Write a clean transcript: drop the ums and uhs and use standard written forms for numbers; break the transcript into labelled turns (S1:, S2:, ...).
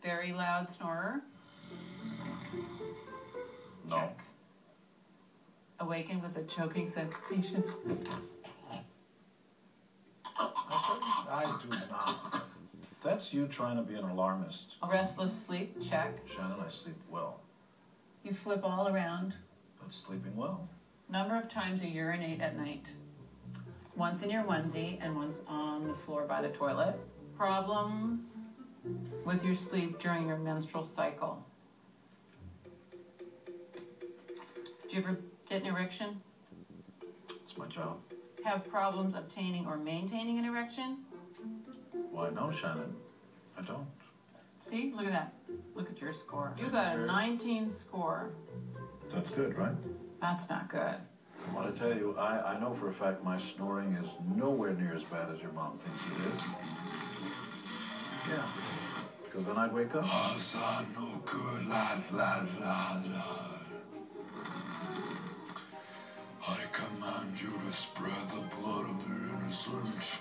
S1: Very loud snorer?
S2: No.
S1: Check. Awakened with a choking sensation?
S2: I do not. That's you trying to be an alarmist.
S1: A restless sleep? Check.
S2: Shannon, I sleep well.
S1: You flip all around?
S2: That's sleeping well.
S1: Number of times you urinate at night? Once in your onesie and once on the floor by the toilet. Problem with your sleep during your menstrual cycle? Do you ever get an erection?
S2: It's my job.
S1: Have problems obtaining or maintaining an erection?
S2: Why, no, Shannon. I don't.
S1: See, look at that. Look at your score. You got a 19 score.
S2: That's good, right?
S1: That's not good.
S2: I want to tell you, I know for a fact my snoring is nowhere near as bad as your mom thinks it is. Yeah. Because then I'd wake up.
S3: No good, lad. I command you to spread the blood of the innocent.